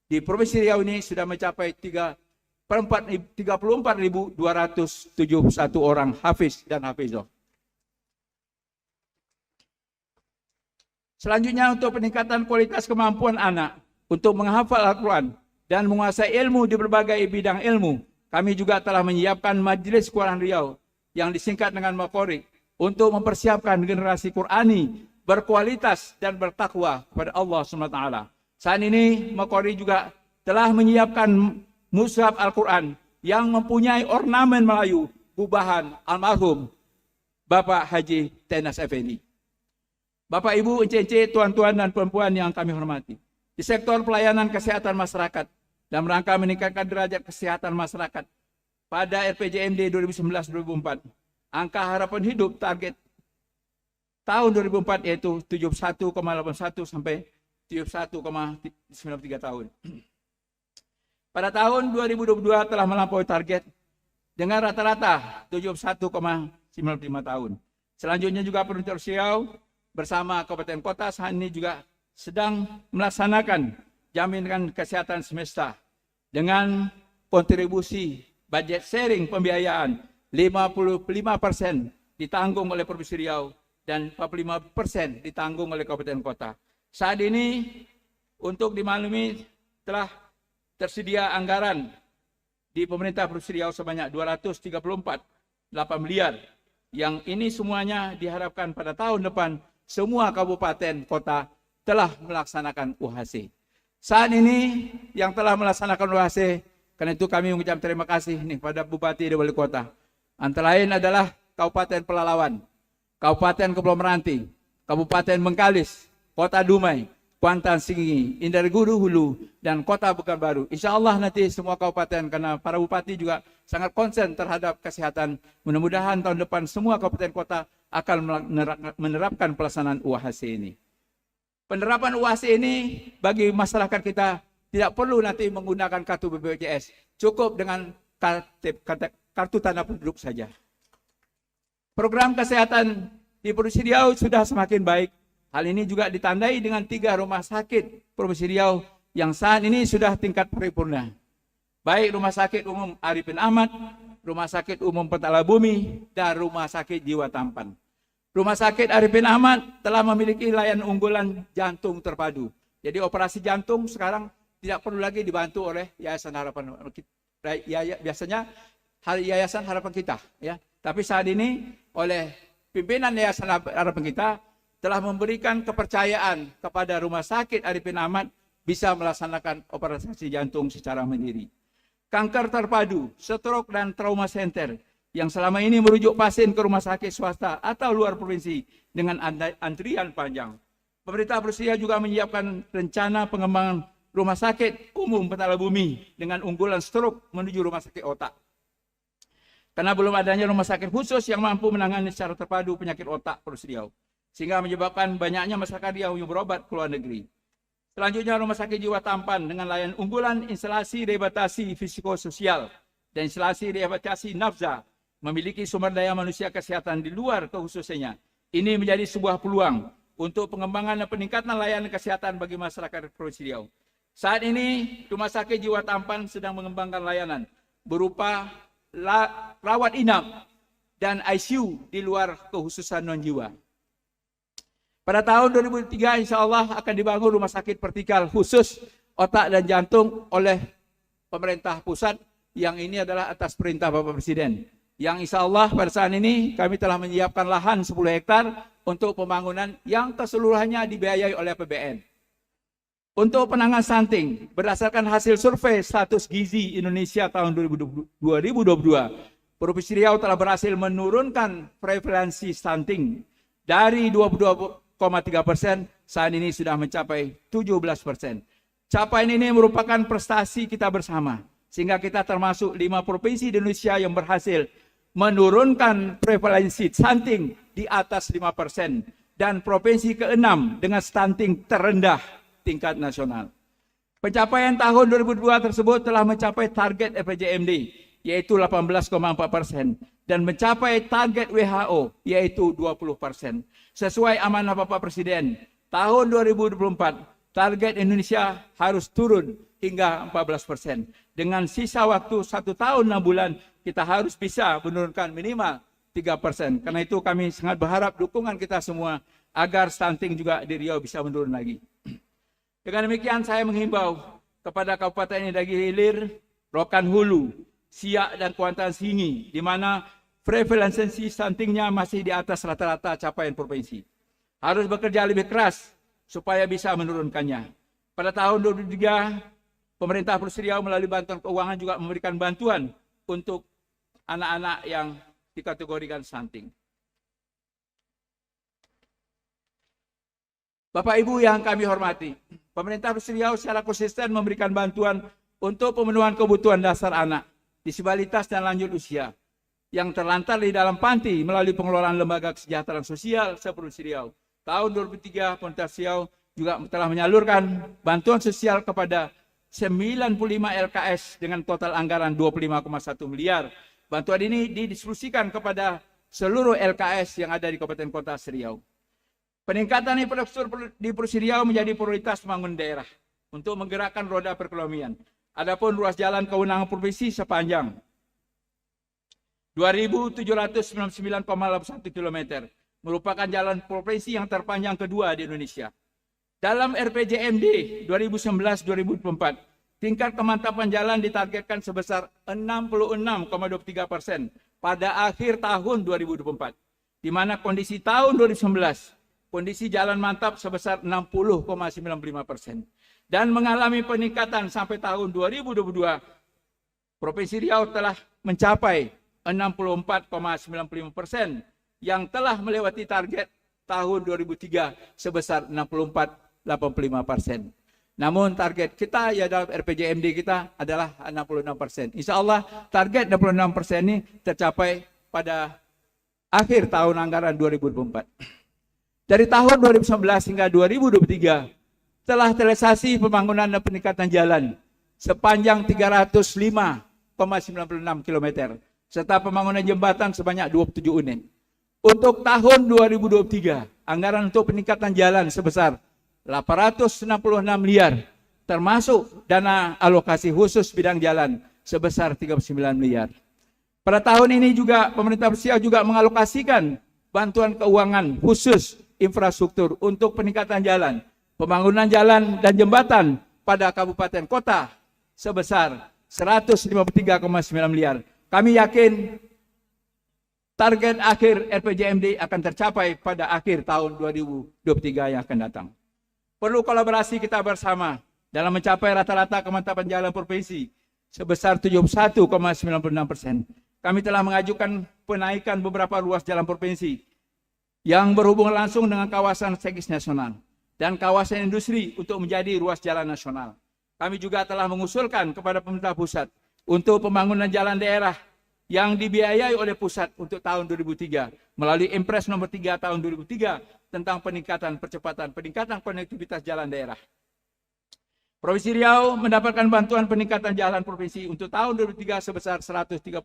di Provinsi Riau ini sudah mencapai 34.271 orang hafiz dan hafizah. Selanjutnya untuk peningkatan kualitas kemampuan anak untuk menghafal Al-Quran dan menguasai ilmu di berbagai bidang ilmu, kami juga telah menyiapkan Majelis Quran Riau yang disingkat dengan Makori untuk mempersiapkan generasi Qurani berkualitas dan bertakwa kepada Allah SWT. Saat ini Makori juga telah menyiapkan mushaf Al-Quran yang mempunyai ornamen Melayu gubahan almarhum Bapak Haji Tenas Effendi. Bapak Ibu, encik-encik, tuan-tuan dan perempuan yang kami hormati, di sektor pelayanan kesehatan masyarakat dalam rangka meningkatkan derajat kesehatan masyarakat pada RPJMD 2019-2024, angka harapan hidup target tahun 2004 yaitu 71,81 sampai 71,93 tahun. Pada tahun 2022 telah melampaui target dengan rata-rata 71,95 tahun. Selanjutnya juga Provinsi Riau bersama Kabupaten Kota saat ini juga sedang melaksanakan jaminan kesehatan semesta dengan kontribusi budget sharing pembiayaan 55% ditanggung oleh Provinsi Riau dan 45% ditanggung oleh Kabupaten Kota. Saat ini untuk dimaklumi telah tersedia anggaran di pemerintah Provinsi Riau sebanyak 234,8 miliar. Yang ini semuanya diharapkan pada tahun depan semua kabupaten kota telah melaksanakan UHC. Saat ini yang telah melaksanakan UHC, karena itu kami mengucap terima kasih nih pada Bupati dan Wali Kota. Antara lain adalah Kabupaten Pelalawan, Kabupaten Kepulauan Meranti, Kabupaten Bengkalis, Kota Dumai, Kuantan Singi, Indragiri Hulu, dan Kota Pekanbaru. Insya Allah nanti semua kabupaten, karena para bupati juga sangat konsen terhadap kesehatan. Mudah-mudahan tahun depan semua kabupaten kota akan menerapkan pelaksanaan UHC ini. Penerapan UHC ini bagi masyarakat kita tidak perlu nanti menggunakan kartu BPJS. Cukup dengan kartu tanda penduduk saja. Program kesehatan di Provinsi Riau sudah semakin baik. Hal ini juga ditandai dengan 3 rumah sakit Provinsi Riau yang saat ini sudah tingkat paripurna. Baik Rumah Sakit Umum Arifin Ahmad, Rumah Sakit Umum Petala Bumi, dan Rumah Sakit Jiwa Tampan. Rumah Sakit Arifin Ahmad telah memiliki layanan unggulan jantung terpadu. Jadi operasi jantung sekarang tidak perlu lagi dibantu oleh Yayasan Harapan kita. Biasanya Yayasan Harapan Kita, ya. Tapi saat ini oleh pimpinan Yayasan Harapan Kita telah memberikan kepercayaan kepada Rumah Sakit Arifin Ahmad bisa melaksanakan operasi jantung secara mandiri. Kanker terpadu, stroke dan trauma center yang selama ini merujuk pasien ke rumah sakit swasta atau luar provinsi dengan antrian panjang. Pemerintah Prussia juga menyiapkan rencana pengembangan Rumah Sakit Umum Petala Bumi dengan unggulan stroke menuju rumah sakit otak. Karena belum adanya rumah sakit khusus yang mampu menangani secara terpadu penyakit otak Provinsi Riau, sehingga menyebabkan banyaknya masyarakat Riau yang berobat ke luar negeri. Selanjutnya Rumah Sakit Jiwa Tampan dengan layanan unggulan instalasi rehabilitasi fisikososial dan instalasi rehabilitasi nafza memiliki sumber daya manusia kesehatan di luar kekhususannya. Ini menjadi sebuah peluang untuk pengembangan dan peningkatan layanan kesehatan bagi masyarakat Provinsi Riau. Saat ini Rumah Sakit Jiwa Tampan sedang mengembangkan layanan berupa rawat inap dan ICU di luar kekhususan non-jiwa. Pada tahun 2003 insya Allah akan dibangun rumah sakit vertikal khusus otak dan jantung oleh pemerintah pusat, yang ini adalah atas perintah Bapak Presiden. Yang insya Allah pada saat ini kami telah menyiapkan lahan 10 hektar untuk pembangunan yang keseluruhannya dibiayai oleh APBN. Untuk penanganan stunting, berdasarkan hasil survei status gizi Indonesia tahun 2022, Provinsi Riau telah berhasil menurunkan prevalensi stunting dari 22,3%, saat ini sudah mencapai 17%. Capaian ini merupakan prestasi kita bersama, sehingga kita termasuk 5 provinsi di Indonesia yang berhasil menurunkan prevalensi stunting di atas 5%, dan provinsi ke-6 dengan stunting terendah tingkat nasional. Pencapaian tahun 2002 tersebut telah mencapai target RPJMD, yaitu 18,4%, dan mencapai target WHO, yaitu 20%. Sesuai amanah Bapak Presiden, tahun 2024, target Indonesia harus turun hingga 14%. Dengan sisa waktu 1 tahun 6 bulan, kita harus bisa menurunkan minimal 3%. Karena itu kami sangat berharap dukungan kita semua agar stunting juga di Riau bisa menurun lagi. Dengan demikian saya menghimbau kepada Kabupaten Indra Hilir, Rokan Hulu, Siak dan Kuantan Singi, di mana prevalensi stuntingnya masih di atas rata-rata capaian provinsi. Harus bekerja lebih keras supaya bisa menurunkannya. Pada tahun 2023, pemerintah Provinsi Riau melalui bantuan keuangan juga memberikan bantuan untuk anak-anak yang dikategorikan stunting. Bapak Ibu yang kami hormati, pemerintah Provinsi Riau secara konsisten memberikan bantuan untuk pemenuhan kebutuhan dasar anak, disabilitas dan lanjut usia yang terlantar di dalam panti melalui pengelolaan Lembaga Kesejahteraan Sosial se-Provinsi Riau. Tahun 2003, pemerintah Riau juga telah menyalurkan bantuan sosial kepada 95 LKS dengan total anggaran 25,1 miliar. Bantuan ini didistribusikan kepada seluruh LKS yang ada di Kabupaten Kota Riau. Peningkatan infrastruktur di Provinsi Riau menjadi prioritas pembangunan daerah untuk menggerakkan roda perekonomian. Adapun ruas jalan kewenangan provinsi sepanjang 2.799,81 km merupakan jalan provinsi yang terpanjang kedua di Indonesia. Dalam RPJMD 2019-2024, tingkat kemantapan jalan ditargetkan sebesar 66,23% pada akhir tahun 2024, di mana kondisi tahun 2019 kondisi jalan mantap sebesar 60,95% dan mengalami peningkatan sampai tahun 2022. Provinsi Riau telah mencapai 64,95% yang telah melewati target tahun 2003 sebesar 64,85%. Namun target kita ya dalam RPJMD kita adalah 66%. Insya Allah target 66% ini tercapai pada akhir tahun anggaran 2024. Dari tahun 2019 hingga 2023 telah terrealisasi pembangunan dan peningkatan jalan sepanjang 305,96 km serta pembangunan jembatan sebanyak 27 unit. Untuk tahun 2023, anggaran untuk peningkatan jalan sebesar 866 miliar, termasuk dana alokasi khusus bidang jalan sebesar 39 miliar. Pada tahun ini juga pemerintah Riau juga mengalokasikan bantuan keuangan khusus infrastruktur untuk peningkatan jalan, pembangunan jalan dan jembatan pada kabupaten kota sebesar 153,9 miliar. Kami yakin target akhir RPJMD akan tercapai pada akhir tahun 2023 yang akan datang. Perlu kolaborasi kita bersama dalam mencapai rata-rata kemantapan jalan provinsi sebesar 71,96%. Kami telah mengajukan penaikan beberapa ruas jalan provinsi yang berhubungan langsung dengan kawasan strategis nasional dan kawasan industri untuk menjadi ruas jalan nasional. Kami juga telah mengusulkan kepada pemerintah pusat untuk pembangunan jalan daerah yang dibiayai oleh pusat untuk tahun 2003 melalui Impres nomor 3 tahun 2003 tentang peningkatan konektivitas jalan daerah. Provinsi Riau mendapatkan bantuan peningkatan jalan provinsi untuk tahun 2003 sebesar 138,8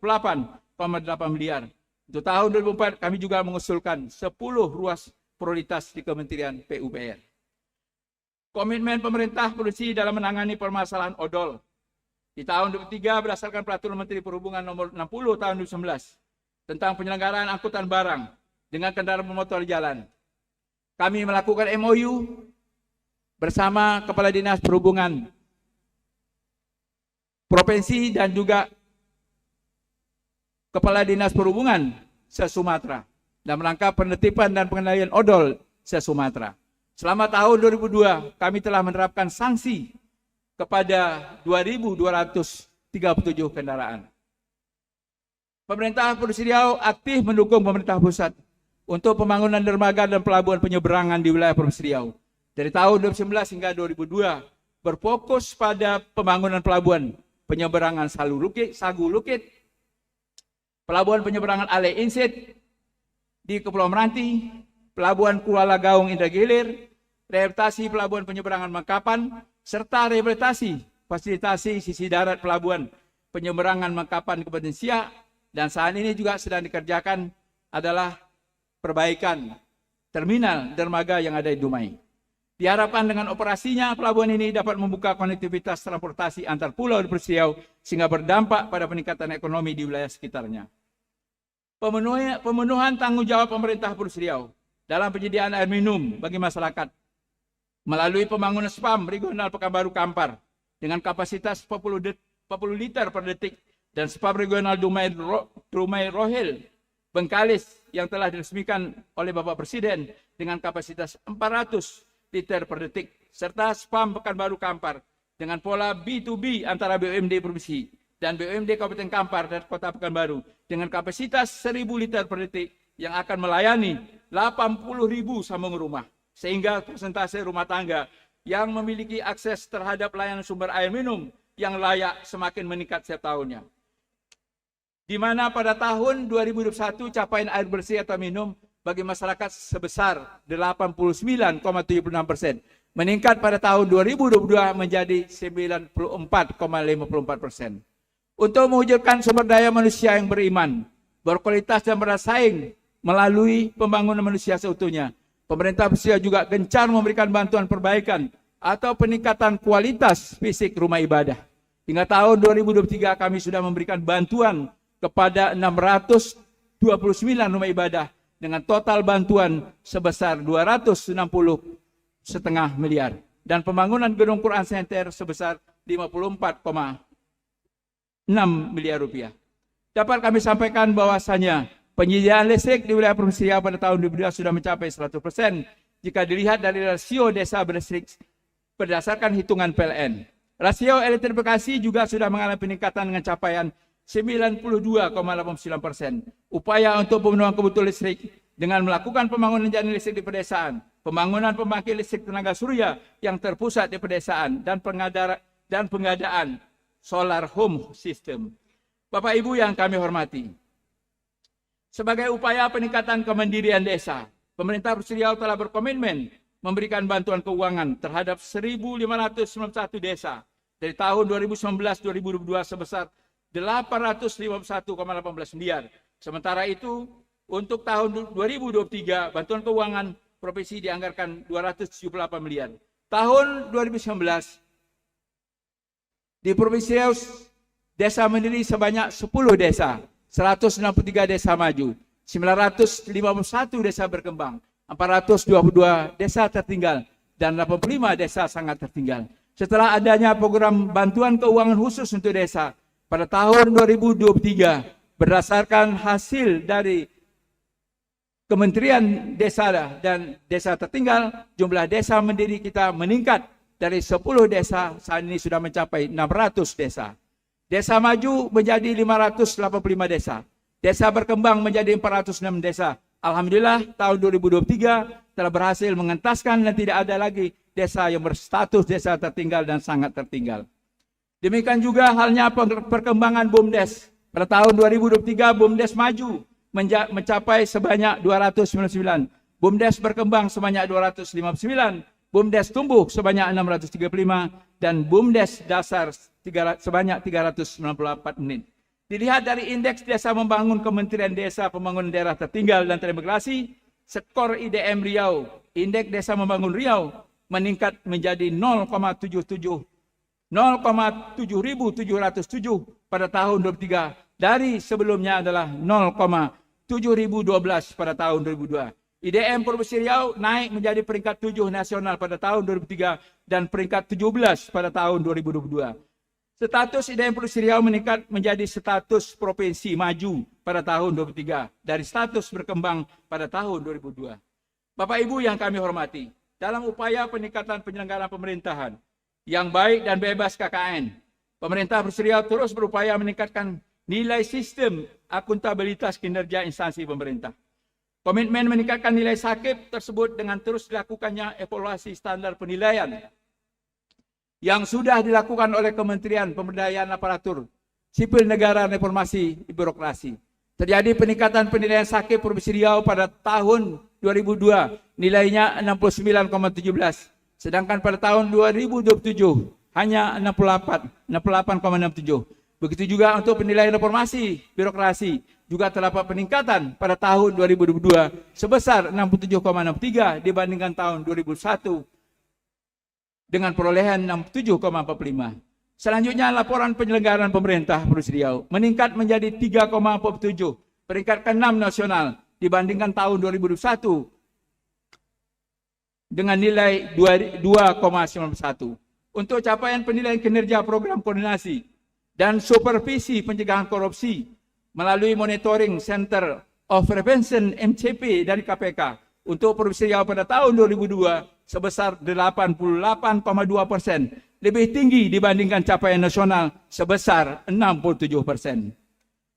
miliar. Untuk tahun 2004 kami juga mengusulkan 10 ruas prioritas di Kementerian PUPR. Komitmen pemerintah provinsi dalam menangani permasalahan odol. Di tahun 2003 berdasarkan Peraturan Menteri Perhubungan nomor 60 tahun 2019 tentang penyelenggaraan angkutan barang dengan kendaraan bermotor jalan. Kami melakukan MOU bersama Kepala Dinas Perhubungan Provinsi dan juga Kepala Dinas Perhubungan se-Sumatera dalam rangka penertiban dan pengendalian odol se-Sumatera. Selama tahun 2002, kami telah menerapkan sanksi kepada 2.237 kendaraan. Pemerintah Provinsi Riau aktif mendukung pemerintah pusat untuk pembangunan dermaga dan pelabuhan penyeberangan di wilayah Provinsi Riau. Dari tahun 2011 hingga 2002, berfokus pada pembangunan pelabuhan penyeberangan Sagu Lukit, pelabuhan penyeberangan Ale Insit di Kepulauan Meranti, pelabuhan Kuala Gaung Indah Gilir, rehabilitasi pelabuhan penyeberangan Mangkapan, serta rehabilitasi fasilitasi sisi darat pelabuhan penyeberangan Mangkapan Kabupaten Siak, dan saat ini juga sedang dikerjakan adalah perbaikan terminal dermaga yang ada di Dumai. Diharapkan dengan operasinya pelabuhan ini dapat membuka konektivitas transportasi antar pulau di Provinsi Riau sehingga berdampak pada peningkatan ekonomi di wilayah sekitarnya. Pemenuhan tanggung jawab pemerintah Provinsi Riau dalam penyediaan air minum bagi masyarakat melalui pembangunan SPAM Regional Pekanbaru Kampar dengan kapasitas 40 liter per detik dan SPAM Regional Dumai Rohil Bengkalis yang telah diresmikan oleh Bapak Presiden dengan kapasitas 400 liter per detik, serta SPAM Pekanbaru Kampar dengan pola B2B antara BUMD Provinsi dan BUMD Kabupaten Kampar dan Kota Pekanbaru dengan kapasitas 1.000 liter per detik yang akan melayani 80.000 sambung rumah, sehingga persentase rumah tangga yang memiliki akses terhadap layanan sumber air minum yang layak semakin meningkat setiap tahunnya. Di mana pada tahun 2021 capaian air bersih atau minum bagi masyarakat sebesar 89,76%, meningkat pada tahun 2022 menjadi 94,54%. Untuk mewujudkan sumber daya manusia yang beriman, berkualitas dan bersaing melalui pembangunan manusia seutuhnya, pemerintah Provinsi juga gencar memberikan bantuan perbaikan atau peningkatan kualitas fisik rumah ibadah. Hingga tahun 2023 kami sudah memberikan bantuan kepada 629 rumah ibadah dengan total bantuan sebesar 260,5 miliar dan pembangunan gedung Quran Center sebesar 54,6 miliar rupiah. Dapat kami sampaikan bahwasanya penyediaan listrik di wilayah Provinsi Riau pada tahun 2022 sudah mencapai 100% jika dilihat dari rasio desa berlistrik berdasarkan hitungan PLN. Rasio elektrifikasi juga sudah mengalami peningkatan dengan capaian 92,89%. Upaya untuk pemenuhan kebutuhan listrik dengan melakukan pembangunan jaringan listrik di pedesaan, pembangunan pembangkit listrik tenaga surya yang terpusat di pedesaan, dan pengadaan solar home system. Bapak Ibu yang kami hormati, sebagai upaya peningkatan kemandirian desa, pemerintah Provinsi Riau telah berkomitmen memberikan bantuan keuangan terhadap 1.591 desa dari tahun 2019-2022 sebesar 851,18 miliar. Sementara itu, untuk tahun 2023, bantuan keuangan provinsi dianggarkan 278 miliar. Tahun 2019, di Provinsi Riau, desa mandiri sebanyak 10 desa, 163 desa maju, 951 desa berkembang, 422 desa tertinggal, dan 85 desa sangat tertinggal. Setelah adanya program bantuan keuangan khusus untuk desa, pada tahun 2023, berdasarkan hasil dari Kementerian Desa dan Desa Tertinggal, jumlah desa mandiri kita meningkat dari 10 desa, saat ini sudah mencapai 600 desa. Desa maju menjadi 585 desa. Desa berkembang menjadi 406 desa. Alhamdulillah, tahun 2023 telah berhasil mengentaskan dan tidak ada lagi desa yang berstatus desa tertinggal dan sangat tertinggal. Demikian juga halnya perkembangan BUMDes. Pada tahun 2023 BUMDes maju mencapai sebanyak 299. BUMDes berkembang sebanyak 259. BUMDes tumbuh sebanyak 635 dan BUMDes dasar sebanyak 394 unit. Dilihat dari indeks desa membangun Kementerian Desa Pembangunan Daerah Tertinggal dan Transmigrasi, skor IDM Riau, indeks desa membangun Riau meningkat menjadi 0,707 pada tahun 2023 dari sebelumnya adalah 0,7012 pada tahun 2002. IDM Provinsi Riau naik menjadi peringkat 7 nasional pada tahun 2003 dan peringkat 17 pada tahun 2022. Status IDN Provinsi Riau meningkat menjadi status provinsi maju pada tahun 2003 dari status berkembang pada tahun 2002. Bapak Ibu yang kami hormati, dalam upaya peningkatan penyelenggaraan pemerintahan yang baik dan bebas KKN, pemerintah Provinsi Riau terus berupaya meningkatkan nilai sistem akuntabilitas kinerja instansi pemerintah. Komitmen meningkatkan nilai sakit tersebut dengan terus dilakukannya evaluasi standar penilaian yang sudah dilakukan oleh Kementerian Pemberdayaan Aparatur Sipil Negara dan Reformasi Birokrasi. Terjadi peningkatan penilaian sakit Provinsi Riau pada tahun 2002 nilainya 69,17, sedangkan pada tahun 2027 hanya 68,67. Begitu juga untuk penilaian reformasi birokrasi juga terdapat peningkatan pada tahun 2022 sebesar 67,63 dibandingkan tahun 2001 dengan perolehan 67,45. Selanjutnya laporan penyelenggaraan pemerintah Provinsi Riau meningkat menjadi 3,47, peringkat ke-6 nasional dibandingkan tahun 2021 dengan nilai 2,91. Untuk capaian penilaian kinerja program koordinasi dan supervisi pencegahan korupsi melalui Monitoring Center of Prevention MCP dari KPK untuk Provinsi Riau pada tahun 2002 sebesar 88,2%, lebih tinggi dibandingkan capaian nasional sebesar 67%.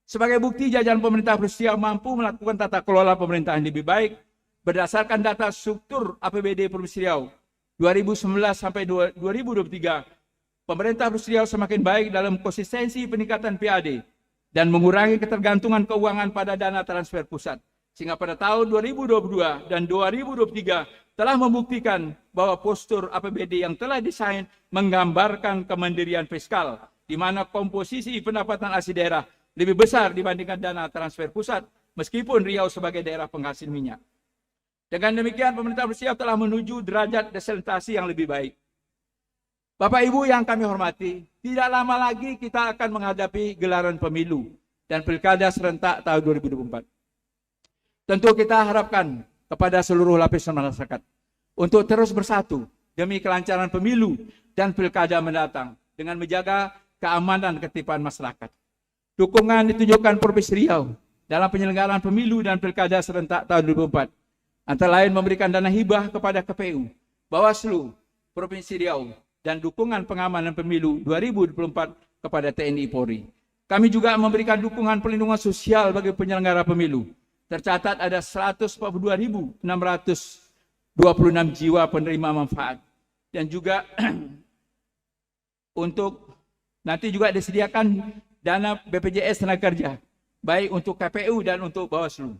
Sebagai bukti jajaran pemerintah Provinsi Riau mampu melakukan tata kelola pemerintahan lebih baik berdasarkan data struktur APBD Provinsi Riau 2019 sampai 2023, pemerintah Provinsi Riau semakin baik dalam konsistensi peningkatan PAD dan mengurangi ketergantungan keuangan pada dana transfer pusat. Sehingga pada tahun 2022 dan 2023 telah membuktikan bahwa postur APBD yang telah desain menggambarkan kemandirian fiskal, di mana komposisi pendapatan asli daerah lebih besar dibandingkan dana transfer pusat, meskipun Riau sebagai daerah penghasil minyak. Dengan demikian, pemerintah Provinsi Riau telah menuju derajat desentralisasi yang lebih baik. Bapak Ibu yang kami hormati, tidak lama lagi kita akan menghadapi gelaran pemilu dan pilkada serentak tahun 2024. Tentu kita harapkan kepada seluruh lapisan masyarakat untuk terus bersatu demi kelancaran pemilu dan pilkada mendatang dengan menjaga keamanan dan ketertiban masyarakat. Dukungan ditunjukkan Provinsi Riau dalam penyelenggaraan pemilu dan pilkada serentak tahun 2024. Antara lain memberikan dana hibah kepada KPU, Bawaslu, Provinsi Riau, dan dukungan pengamanan pemilu 2024 kepada TNI Polri. Kami juga memberikan dukungan perlindungan sosial bagi penyelenggara pemilu. Tercatat ada 142.626 jiwa penerima manfaat. Dan juga untuk nanti juga disediakan dana BPJS Tenaga Kerja, baik untuk KPU dan untuk Bawaslu.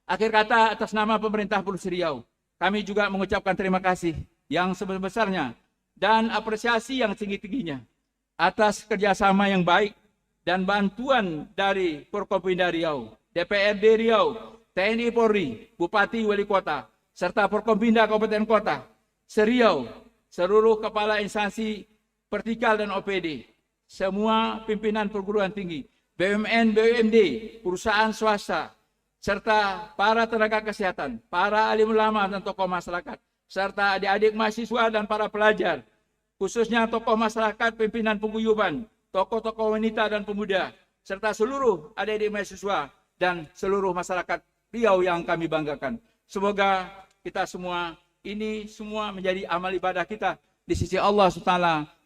Akhir kata, atas nama pemerintah Provinsi Riau, kami juga mengucapkan terima kasih yang sebesar-besarnya dan apresiasi yang tinggi-tingginya atas kerjasama yang baik dan bantuan dari Forkopimda Riau, DPRD Riau, TNI Polri, Bupati Wali Kota, serta Forkopimda Kabupaten Kota, Seriau, seluruh kepala instansi vertikal dan OPD, semua pimpinan perguruan tinggi, BUMN, BUMD, perusahaan swasta, serta para tenaga kesehatan, para alim ulama dan tokoh masyarakat, serta adik-adik mahasiswa dan para pelajar, khususnya tokoh masyarakat, pimpinan paguyuban, tokoh-tokoh wanita dan pemuda, serta seluruh adik-adik mahasiswa dan seluruh masyarakat Riau yang kami banggakan. Semoga kita semua ini semua menjadi amal ibadah kita di sisi Allah SWT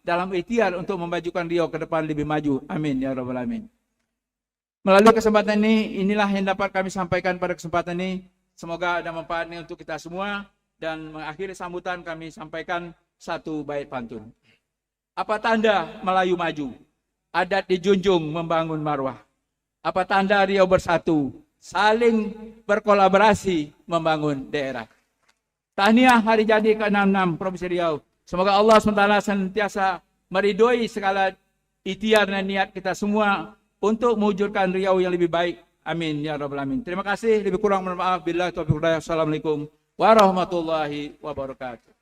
dalam ikhtiar untuk memajukan Riau ke depan lebih maju. Amin ya rabbal alamin. Melalui kesempatan ini, inilah yang dapat kami sampaikan pada kesempatan ini. Semoga ada manfaatnya untuk kita semua. Dan mengakhiri sambutan kami sampaikan satu bait pantun. Apa tanda Melayu maju? Adat dijunjung membangun marwah. Apa tanda Riau bersatu? Saling berkolaborasi membangun daerah. Tahniah hari jadi ke-66 Provinsi Riau. Semoga Allah SWT senantiasa meridhoi segala ikhtiar dan niat kita semua untuk mewujudkan Riau yang lebih baik. Amin ya rabbal alamin. Terima kasih. Lebih kurang mohon maaf. Billahi taufiq wal hidayah. Assalamualaikum warahmatullahi wabarakatuh.